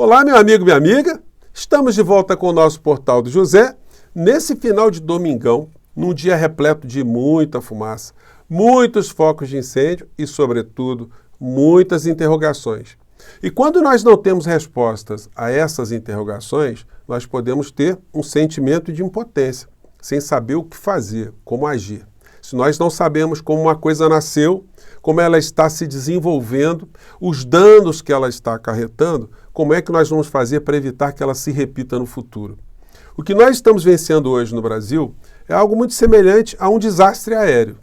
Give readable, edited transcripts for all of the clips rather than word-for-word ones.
Olá, meu amigo, minha amiga. Estamos de volta com o nosso Portal do José, nesse final de domingão, num dia repleto de muita fumaça, muitos focos de incêndio e, sobretudo, muitas interrogações. E quando nós não temos respostas a essas interrogações, nós podemos ter um sentimento de impotência, sem saber o que fazer, como agir. Se nós não sabemos como uma coisa nasceu, como ela está se desenvolvendo, os danos que ela está acarretando, como é que nós vamos fazer para evitar que ela se repita no futuro? O que nós estamos vencendo hoje no Brasil é algo muito semelhante a um desastre aéreo.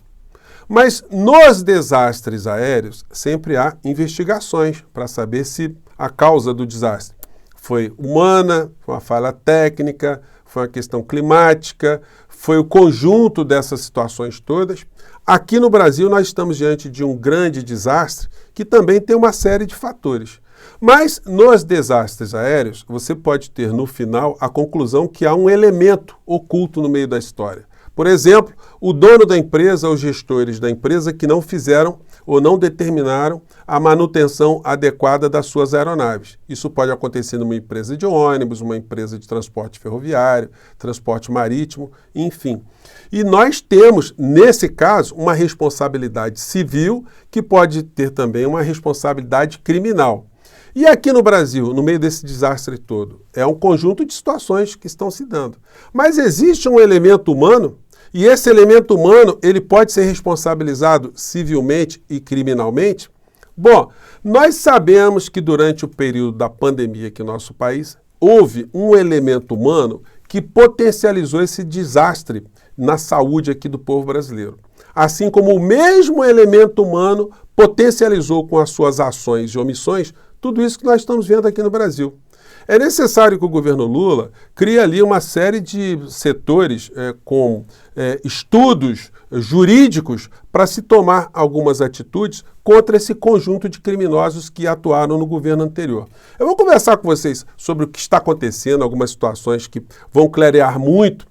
Mas nos desastres aéreos sempre há investigações para saber se a causa do desastre foi humana, foi uma falha técnica, foi uma questão climática, foi o conjunto dessas situações todas. Aqui no Brasil nós estamos diante de um grande desastre que também tem uma série de fatores. Mas nos desastres aéreos você pode ter no final a conclusão que há um elemento oculto no meio da história. Por exemplo, o dono da empresa, os gestores da empresa que não fizeram ou não determinaram a manutenção adequada das suas aeronaves. Isso pode acontecer numa empresa de ônibus, uma empresa de transporte ferroviário, transporte marítimo, enfim. E nós temos, nesse caso, uma responsabilidade civil que pode ter também uma responsabilidade criminal. E aqui no Brasil, no meio desse desastre todo, é um conjunto de situações que estão se dando. Mas existe um elemento humano, e esse elemento humano ele pode ser responsabilizado civilmente e criminalmente? Bom, nós sabemos que durante o período da pandemia aqui no nosso país, houve um elemento humano que potencializou esse desastre na saúde aqui do povo brasileiro. Assim como o mesmo elemento humano potencializou com as suas ações e omissões tudo isso que nós estamos vendo aqui no Brasil. É necessário que o governo Lula crie ali uma série de setores com estudos jurídicos para se tomar algumas atitudes contra esse conjunto de criminosos que atuaram no governo anterior. Eu vou conversar com vocês sobre o que está acontecendo, algumas situações que vão clarear muito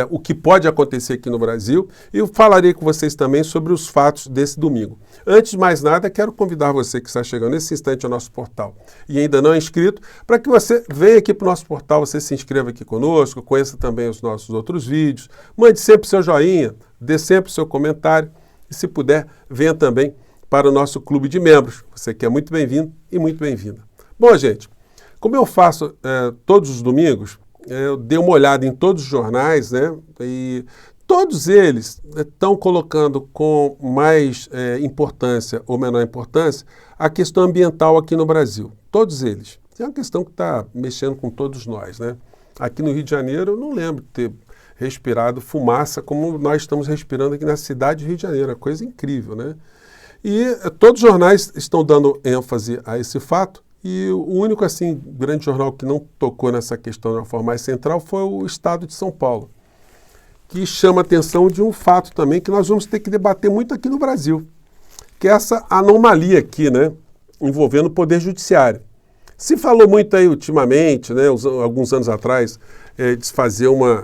o que pode acontecer aqui no Brasil, e eu falarei com vocês também sobre os fatos desse domingo. Antes de mais nada, quero convidar você que está chegando nesse instante ao nosso portal e ainda não é inscrito, para que você venha aqui para o nosso portal, você se inscreva aqui conosco, conheça também os nossos outros vídeos, mande sempre seu joinha, dê sempre seu comentário e, se puder, venha também para o nosso clube de membros. Você que é muito bem-vindo e muito bem-vinda. Bom, gente, como eu faço todos os domingos, eu dei uma olhada em todos os jornais, né? E todos eles estão colocando com mais importância ou menor importância a questão ambiental aqui no Brasil. Todos eles. É uma questão que está mexendo com todos nós, né? Aqui no Rio de Janeiro, eu não lembro de ter respirado fumaça como nós estamos respirando aqui na cidade do Rio de Janeiro. É coisa incrível, né? E todos os jornais estão dando ênfase a esse fato. E o único, assim, grande jornal que não tocou nessa questão de uma forma mais central foi o Estado de São Paulo, que chama a atenção de um fato também que nós vamos ter que debater muito aqui no Brasil, que é essa anomalia aqui, né, envolvendo o Poder Judiciário. Se falou muito aí ultimamente, né, alguns anos atrás, de se fazer uma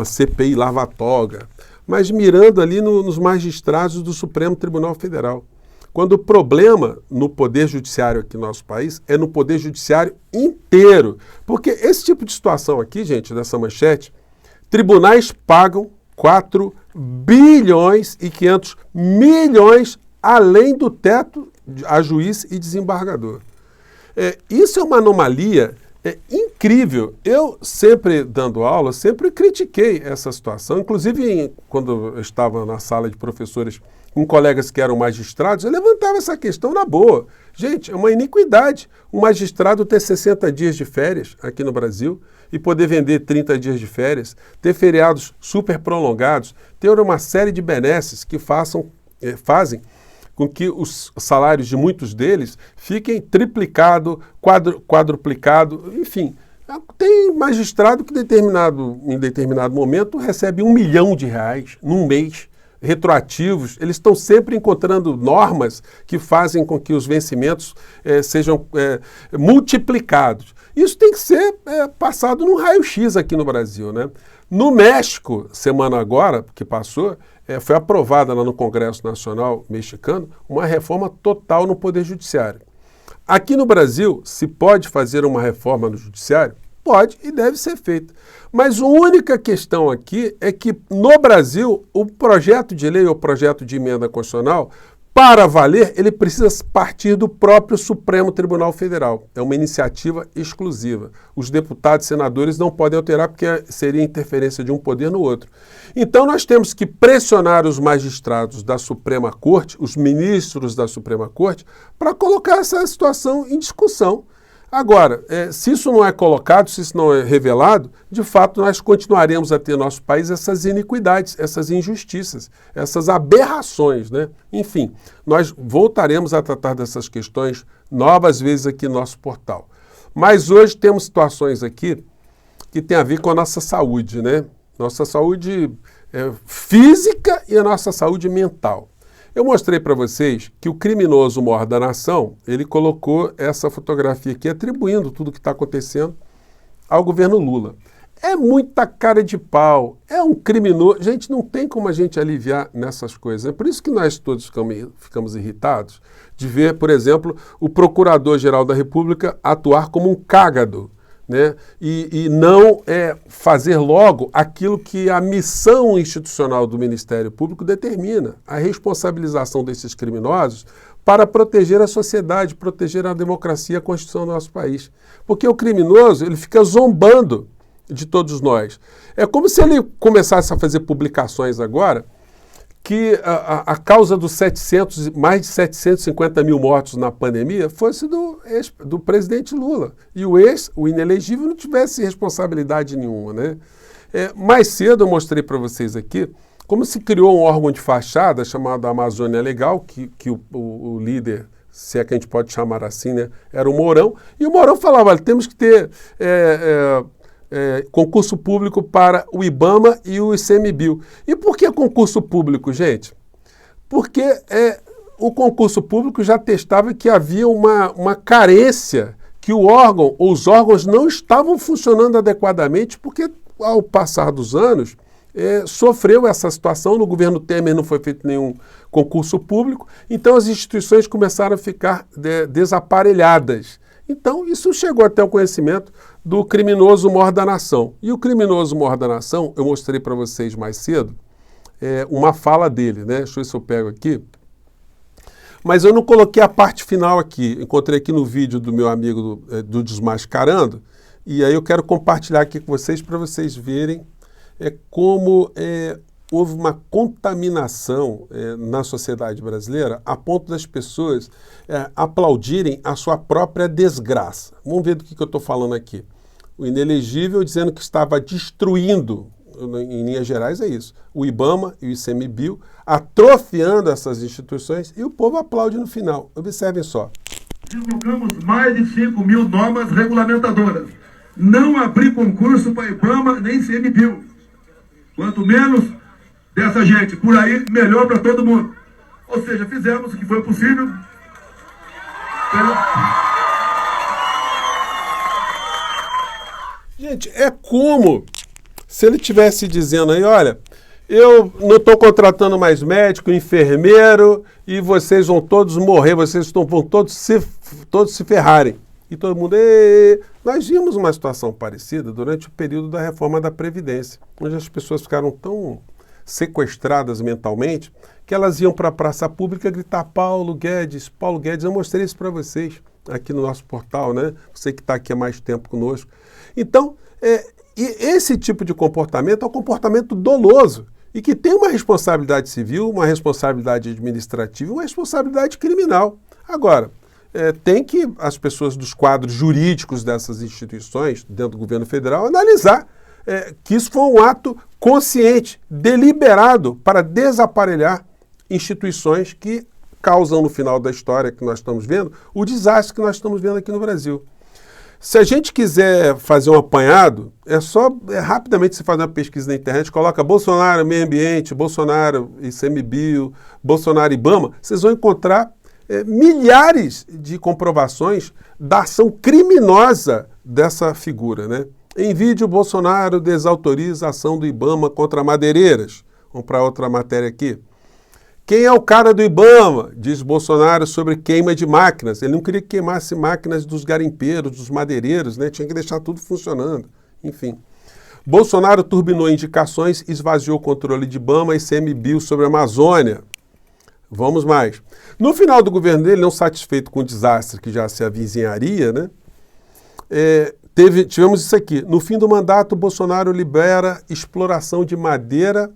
CPI lava-toga, mas mirando ali nos magistrados do Supremo Tribunal Federal. Quando o problema no Poder Judiciário aqui no nosso país é no Poder Judiciário inteiro. Porque esse tipo de situação aqui, gente, dessa manchete, tribunais pagam 4 bilhões e 500 milhões além do teto a juiz e desembargador. Isso é uma anomalia incrível. Eu sempre dando aula, sempre critiquei essa situação. Inclusive, quando eu estava na sala de professores com colegas que eram magistrados, eu levantava essa questão na boa. Gente, é uma iniquidade um magistrado ter 60 dias de férias aqui no Brasil e poder vender 30 dias de férias, ter feriados super prolongados, ter uma série de benesses que fazem com que os salários de muitos deles fiquem triplicado, quadruplicado, enfim. Tem magistrado que em determinado momento recebe R$1 milhão num mês, retroativos. Eles estão sempre encontrando normas que fazem com que os vencimentos sejam multiplicados. Isso tem que ser passado num raio-x aqui no Brasil, né? No México, semana agora que passou, foi aprovada lá no Congresso Nacional mexicano uma reforma total no Poder Judiciário. Aqui no Brasil, se pode fazer uma reforma no judiciário? Pode e deve ser feita. Mas a única questão aqui é que, no Brasil, o projeto de lei ou projeto de emenda constitucional, para valer, ele precisa partir do próprio Supremo Tribunal Federal. É uma iniciativa exclusiva. Os deputados e senadores não podem alterar porque seria interferência de um poder no outro. Então nós temos que pressionar os magistrados da Suprema Corte, os ministros da Suprema Corte, para colocar essa situação em discussão. Agora, se isso não é colocado, se isso não é revelado, de fato nós continuaremos a ter no nosso país essas iniquidades, essas injustiças, essas aberrações, né? Enfim, nós voltaremos a tratar dessas questões novas vezes aqui no nosso portal. Mas hoje temos situações aqui que tem a ver com a nossa saúde, né? Nossa saúde física e a nossa saúde mental. Eu mostrei para vocês que o criminoso maior da nação, ele colocou essa fotografia aqui, atribuindo tudo o que está acontecendo ao governo Lula. É muita cara de pau, é um criminoso. Gente, não tem como a gente aliviar nessas coisas. É por isso que nós todos ficamos irritados de ver, por exemplo, o Procurador-Geral da República atuar como um cágado, né? E não fazer logo aquilo que a missão institucional do Ministério Público determina, a responsabilização desses criminosos para proteger a sociedade, proteger a democracia e a Constituição do nosso país. Porque o criminoso, ele fica zombando de todos nós. É como se ele começasse a fazer publicações agora que a causa dos mais de 750 mil mortos na pandemia fosse do presidente Lula. E o inelegível não tivesse responsabilidade nenhuma, né? Mais cedo eu mostrei para vocês aqui como se criou um órgão de fachada chamado Amazônia Legal, que o líder, se é que a gente pode chamar assim, né, era o Mourão. E o Mourão falava, olha, temos que ter concurso público para o IBAMA e o ICMBio. E por que concurso público, gente? Porque o concurso público já testava que havia uma carência, que o órgão ou os órgãos não estavam funcionando adequadamente, porque ao passar dos anos sofreu essa situação. No governo Temer não foi feito nenhum concurso público, então as instituições começaram a ficar desaparelhadas. Então, isso chegou até o conhecimento do criminoso maior da nação. E o criminoso maior da nação, eu mostrei para vocês mais cedo, uma fala dele, né? Deixa eu ver se eu pego aqui. Mas eu não coloquei a parte final aqui. Encontrei aqui no vídeo do meu amigo do Desmascarando, e aí eu quero compartilhar aqui com vocês para vocês verem como houve uma contaminação na sociedade brasileira a ponto das pessoas aplaudirem a sua própria desgraça. Vamos ver do que eu estou falando aqui. O inelegível dizendo que estava destruindo, em linhas gerais é isso, o IBAMA e o ICMBio, atrofiando essas instituições, e o povo aplaude no final. Observem só. Divulgamos mais de 5 mil normas regulamentadoras. Não abri concurso para IBAMA nem ICMBio. Quanto menos dessa gente por aí, melhor para todo mundo. Ou seja, fizemos o que foi possível. Gente, é como se ele estivesse dizendo aí, olha, eu não estou contratando mais médico, enfermeiro, e vocês vão todos morrer, vocês vão todos se ferrarem. E todo mundo... Nós vimos uma situação parecida durante o período da reforma da Previdência, onde as pessoas ficaram tão sequestradas mentalmente, que elas iam para a praça pública gritar Paulo Guedes, Paulo Guedes. Eu mostrei isso para vocês aqui no nosso portal, né? Você que está aqui há mais tempo conosco. Então, e esse tipo de comportamento é um comportamento doloso e que tem uma responsabilidade civil, uma responsabilidade administrativa e uma responsabilidade criminal. Agora, tem que as pessoas dos quadros jurídicos dessas instituições, dentro do governo federal, analisar que isso foi um ato consciente, deliberado, para desaparelhar instituições que causam, no final da história que nós estamos vendo, o desastre que nós estamos vendo aqui no Brasil. Se a gente quiser fazer um apanhado, rapidamente você fazer uma pesquisa na internet, coloca Bolsonaro Meio Ambiente, Bolsonaro ICMBio, Bolsonaro IBAMA, vocês vão encontrar milhares de comprovações da ação criminosa dessa figura, né? Em vídeo, Bolsonaro desautoriza a ação do IBAMA contra madeireiras. Vamos para outra matéria aqui. Quem é o cara do Ibama? Diz Bolsonaro sobre queima de máquinas. Ele não queria que queimasse máquinas dos garimpeiros, dos madeireiros, né? Tinha que deixar tudo funcionando. Enfim. Bolsonaro turbinou indicações, esvaziou o controle de Ibama e ICMBio sobre a Amazônia. Vamos mais. No final do governo dele, não satisfeito com o desastre que já se avizinharia, né? Tivemos isso aqui. No fim do mandato, Bolsonaro libera exploração de madeira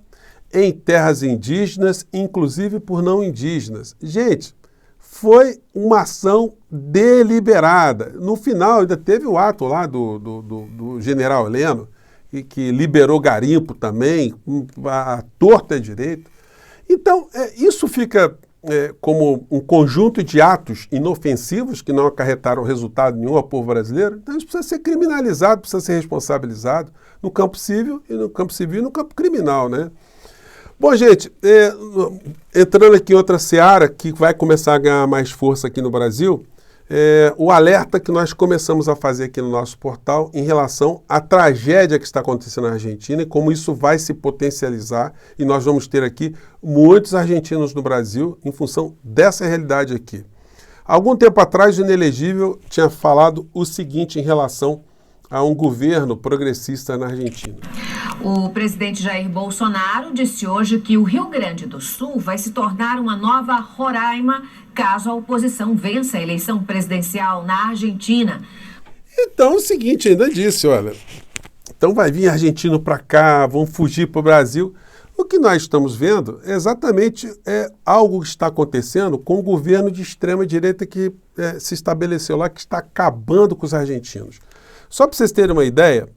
em terras indígenas, inclusive por não indígenas. Gente, foi uma ação deliberada. No final, ainda teve o ato lá do general Heleno, que liberou garimpo também, à torta e à direita. Então, isso fica como um conjunto de atos inofensivos que não acarretaram resultado nenhum ao povo brasileiro. Então, isso precisa ser criminalizado, precisa ser responsabilizado no campo civil e no campo criminal, né? Bom, gente, entrando aqui em outra seara que vai começar a ganhar mais força aqui no Brasil, o alerta que nós começamos a fazer aqui no nosso portal em relação à tragédia que está acontecendo na Argentina e como isso vai se potencializar, e nós vamos ter aqui muitos argentinos no Brasil em função dessa realidade aqui. Algum tempo atrás, o Inelegível tinha falado o seguinte em relação a um governo progressista na Argentina. O presidente Jair Bolsonaro disse hoje que o Rio Grande do Sul vai se tornar uma nova Roraima caso a oposição vença a eleição presidencial na Argentina. Então, é o seguinte, ainda disse, olha, então vai vir argentino para cá, vão fugir para o Brasil. O que nós estamos vendo é exatamente algo que está acontecendo com o governo de extrema-direita que se estabeleceu lá, que está acabando com os argentinos. Só para vocês terem uma ideia,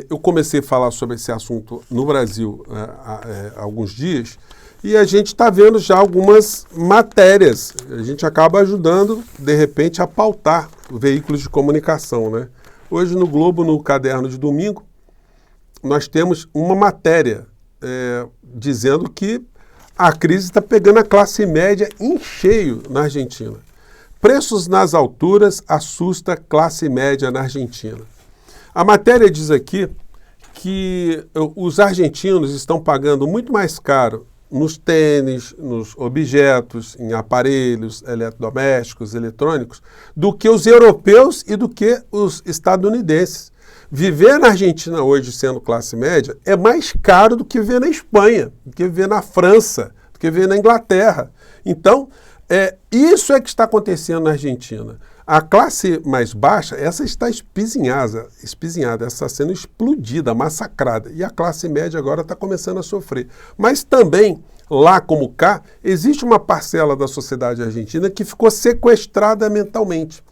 eu comecei a falar sobre esse assunto no Brasil há alguns dias e a gente está vendo já algumas matérias. A gente acaba ajudando, de repente, a pautar veículos de comunicação, né? Hoje no Globo, no caderno de domingo, nós temos uma matéria dizendo que a crise está pegando a classe média em cheio na Argentina. Preços nas alturas assusta classe média na Argentina. A matéria diz aqui que os argentinos estão pagando muito mais caro nos tênis, nos objetos, em aparelhos eletrodomésticos, eletrônicos, do que os europeus e do que os estadunidenses. Viver na Argentina hoje, sendo classe média, é mais caro do que viver na Espanha, do que viver na França, do que viver na Inglaterra. Então, isso é que está acontecendo na Argentina. A classe mais baixa, essa está espizinhada, essa está sendo explodida, massacrada. E a classe média agora está começando a sofrer. Mas também, lá como cá, existe uma parcela da sociedade argentina que ficou sequestrada mentalmente,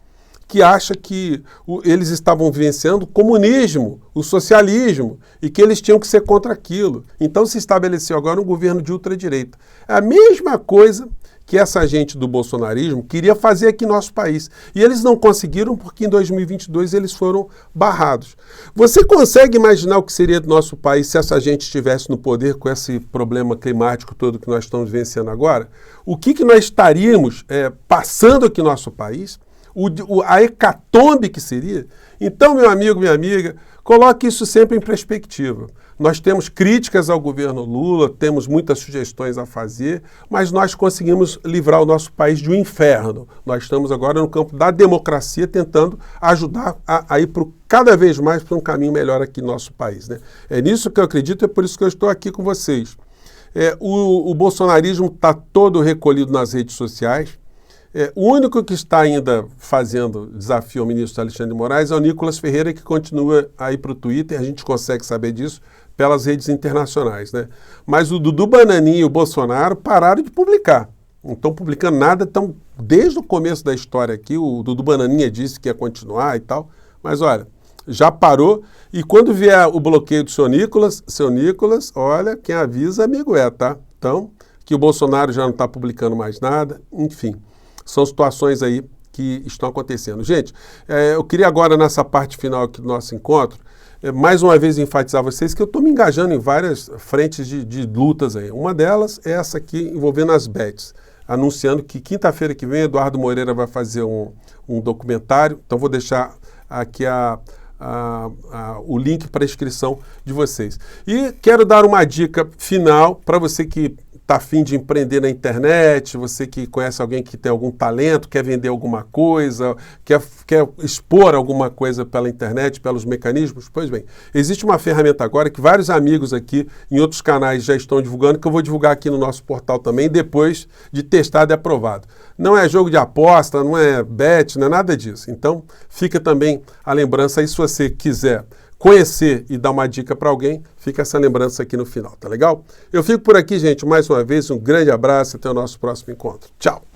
que acha que eles estavam vivenciando o comunismo, o socialismo, e que eles tinham que ser contra aquilo. Então se estabeleceu agora um governo de ultradireita. É a mesma coisa que essa gente do bolsonarismo queria fazer aqui no nosso país. E eles não conseguiram porque em 2022 eles foram barrados. Você consegue imaginar o que seria do nosso país se essa gente estivesse no poder com esse problema climático todo que nós estamos vivenciando agora? O que nós estaríamos passando aqui no nosso país? A hecatombe que seria? Então, meu amigo, minha amiga, coloque isso sempre em perspectiva. Nós temos críticas ao governo Lula, temos muitas sugestões a fazer, mas nós conseguimos livrar o nosso país de um inferno. Nós estamos agora no campo da democracia, tentando ajudar a ir cada vez mais para um caminho melhor aqui no nosso país, né? É nisso que eu acredito, é por isso que eu estou aqui com vocês. O bolsonarismo está todo recolhido nas redes sociais. O único que está ainda fazendo desafio ao ministro Alexandre de Moraes é o Nicolas Ferreira, que continua a ir para o Twitter, a gente consegue saber disso pelas redes internacionais, né? Mas o Dudu Bananinha e o Bolsonaro pararam de publicar. Não estão publicando nada, estão desde o começo da história aqui, o Dudu Bananinha disse que ia continuar e tal, mas olha, já parou, e quando vier o bloqueio do seu Nicolas, olha, quem avisa amigo tá? Então, que o Bolsonaro já não está publicando mais nada, enfim. São situações aí que estão acontecendo. Gente, eu queria agora, nessa parte final aqui do nosso encontro, mais uma vez enfatizar a vocês que eu estou me engajando em várias frentes de lutas aí. Uma delas é essa aqui envolvendo as bets, anunciando que quinta-feira que vem Eduardo Moreira vai fazer um documentário, então vou deixar aqui o link para a inscrição de vocês. E quero dar uma dica final para você que está afim de empreender na internet, você que conhece alguém que tem algum talento, quer vender alguma coisa, quer expor alguma coisa pela internet, pelos mecanismos, pois bem, existe uma ferramenta agora que vários amigos aqui em outros canais já estão divulgando, que eu vou divulgar aqui no nosso portal também, depois de testado e aprovado. Não é jogo de aposta, não é bet, não é nada disso. Então, fica também a lembrança aí, se você quiser conhecer e dar uma dica para alguém, fica essa lembrança aqui no final, tá legal? Eu fico por aqui, gente, mais uma vez, um grande abraço, até o nosso próximo encontro. Tchau!